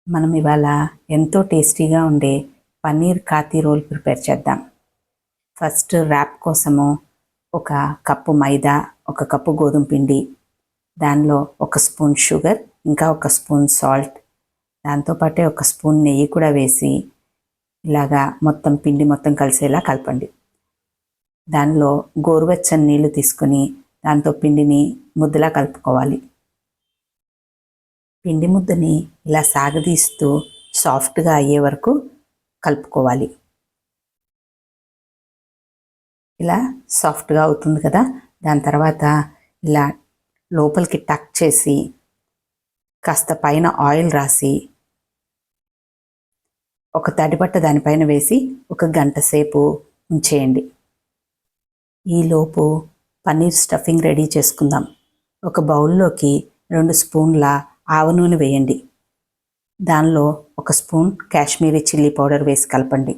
మనం ఇవాళ ఎంతో టేస్టీగా ఉండే పన్నీర్ కాతి రోల్ ప్రిపేర్ చేద్దాం. ఫస్ట్ ర్యాప్ కోసము ఒక కప్పు మైదా, ఒక కప్పు గోధుమ పిండి, దానిలో ఒక స్పూన్ షుగర్, ఇంకా ఒక స్పూన్ సాల్ట్, దాంతోపాటే ఒక స్పూన్ నెయ్యి కూడా వేసి ఇలాగా మొత్తం పిండి మొత్తం కలిసేలా కలపండి. దానిలో గోరువెచ్చని నీళ్లు తీసుకొని దాంతో పిండిని ముద్దలా కలుపుకోవాలి. పిండి ముద్దని ఇలా సాగదీస్తూ సాఫ్ట్గా అయ్యే వరకు కలుపుకోవాలి. ఇలా సాఫ్ట్గా అవుతుంది కదా, దాని తర్వాత ఇలా లోపలికి టక్ చేసి కాస్త పైన ఆయిల్ రాసి ఒక తడిబట్ట దానిపైన వేసి ఒక గంట సేపు ఉంచేయండి. ఈలోపు పన్నీర్ స్టఫింగ్ రెడీ చేసుకుందాం. ఒక బౌల్లోకి 2 స్పూన్ల ఆవ నూనె వేయండి. దానిలో ఒక స్పూన్ కాశ్మీరీ చిల్లీ పౌడర్ వేసి కలపండి.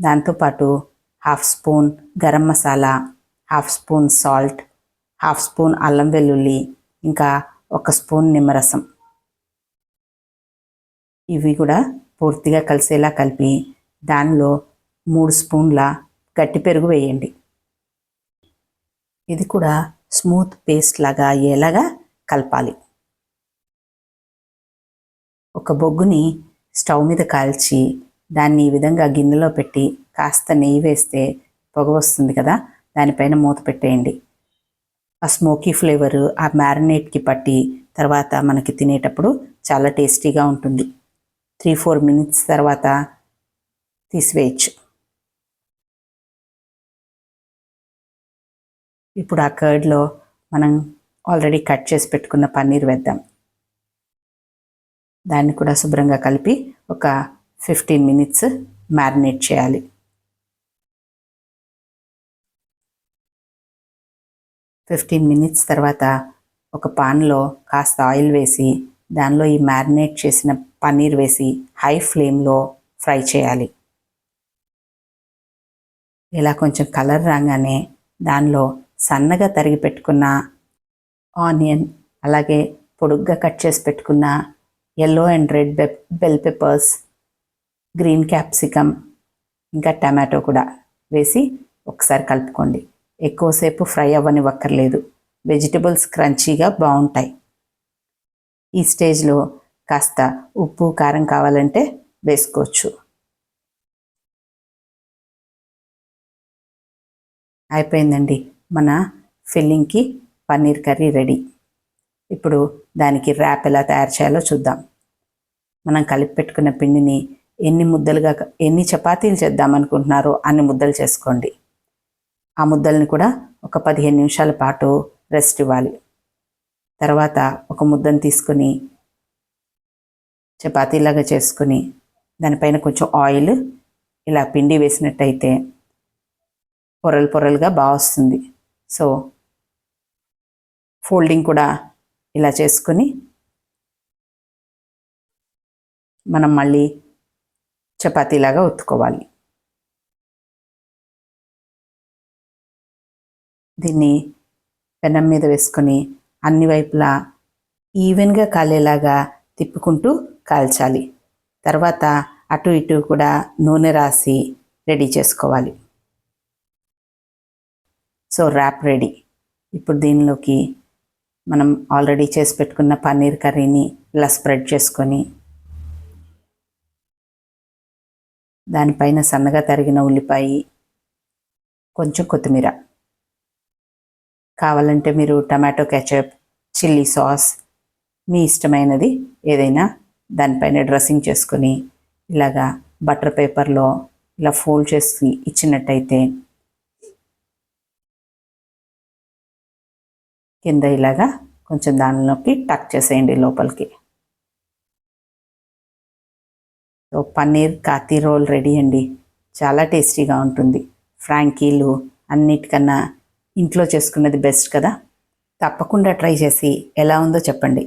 దాంతోపాటు 1/2 spoon garam masala, 1/2 spoon salt, 1/2 spoon అల్లం వెల్లుల్లి, ఇంకా 1 స్పూన్ నిమ్మరసం, ఇవి కూడా పూర్తిగా కలిసేలా కలిపి దానిలో 3 స్పూన్ల గట్టి పెరుగు వేయండి. ఇది కూడా స్మూత్ పేస్ట్ లాగా అయ్యేలాగా కలపాలి. ఒక బొగ్గుని స్టవ్ మీద కాల్చి దాన్ని ఈ విధంగా గిన్నెలో పెట్టి కాస్త నెయ్యి వేస్తే పొగ వస్తుంది కదా, దానిపైన మూత పెట్టేయండి. ఆ స్మోకీ ఫ్లేవరు ఆ మ్యారినేట్కి పట్టి తర్వాత మనకి తినేటప్పుడు చాలా టేస్టీగా ఉంటుంది. 3-4 మినిట్స్ తర్వాత తీసివేయచ్చు. ఇప్పుడు ఆ కర్డ్లో మనం ఆల్రెడీ కట్ చేసి పెట్టుకున్న పన్నీర్ వేద్దాం. దాన్ని కూడా శుభ్రంగా కలిపి ఒక 15 మినిట్స్ మ్యారినేట్ చేయాలి. 15 మినిట్స్ తర్వాత ఒక పాన్లో కాస్త ఆయిల్ వేసి దానిలో ఈ మ్యారినేట్ చేసిన పన్నీర్ వేసి హై ఫ్లేమ్లో ఫ్రై చేయాలి. ఇలా కొంచెం కలర్ రాగానే దానిలో సన్నగా తరిగి పెట్టుకున్న ఆనియన్, అలాగే పొడుగ్గా కట్ చేసి పెట్టుకున్న yellow and red bell peppers, green capsicum, ఇంకా టమాటో కూడా వేసి ఒకసారి కలుపుకోండి. ఎక్కువసేపు ఫ్రై అవ్వనివ్వక్కర్లేదు. వెజిటబుల్స్ క్రంచీగా బాగుంటాయి. ఈ స్టేజ్లో కాస్త ఉప్పు కారం కావాలంటే వేసుకోవచ్చు. అయిపోయిందండి, మన ఫిల్లింగ్కి పన్నీర్ కర్రీ రెడీ. ఇప్పుడు దానికి ర్యాప్ ఎలా తయారు చేయాలో చూద్దాం. మనం కలిపి పెట్టుకున్న పిండిని ఎన్ని చపాతీలు చేద్దామనుకుంటున్నారో అన్ని ముద్దలు చేసుకోండి. ఆ ముద్దల్ని కూడా ఒక 15 నిమిషాల పాటు రెస్ట్ ఇవ్వాలి. తర్వాత ఒక ముద్దను తీసుకొని చపాతీలాగా చేసుకొని దానిపైన కొంచెం ఆయిల్ ఇలా పిండి వేసినట్టయితే పొరలు పొరలుగా బాగా వస్తుంది. సో ఫోల్డింగ్ కూడా ఇలా చేసుకొని మనం మళ్ళీ చపాతీలాగా ఒత్తుకోవాలి. దీన్ని పెనం మీద వేసుకొని అన్ని వైపులా ఈవెన్గా కాలేలాగా తిప్పుకుంటూ కాల్చాలి. తర్వాత అటు ఇటు కూడా నూనె రాసి రెడీ చేసుకోవాలి. So wrap ready. ఇప్పుడు దీనిలోకి మనం ఆల్రెడీ చేసి పెట్టుకున్న పన్నీర్ కర్రీని ఇలా స్ప్రెడ్ చేసుకొని దానిపైన సన్నగా తరిగిన ఉల్లిపాయ, కొంచెం కొత్తిమీర, కావాలంటే మీరు టమాటో కెచప్, చిల్లీ సాస్, మీ ఇష్టమైనది ఏదైనా దానిపైన డ్రెస్సింగ్ చేసుకొని ఇలాగా బటర్ పేపర్లో ఇలా ఫోల్డ్ చేసి ఇచ్చినట్టయితే కింద ఇలాగా కొంచెం దానిలోకి టక్ చేసేయండి లోపలికి. సో పన్నీర్ కాతి రోల్ రెడీ అండి. చాలా టేస్టీగా ఉంటుంది. ఫ్రాంకీలు అన్నిటికన్నా ఇంట్లో చేసుకున్నది బెస్ట్ కదా. తప్పకుండా ట్రై చేసి ఎలా ఉందో చెప్పండి.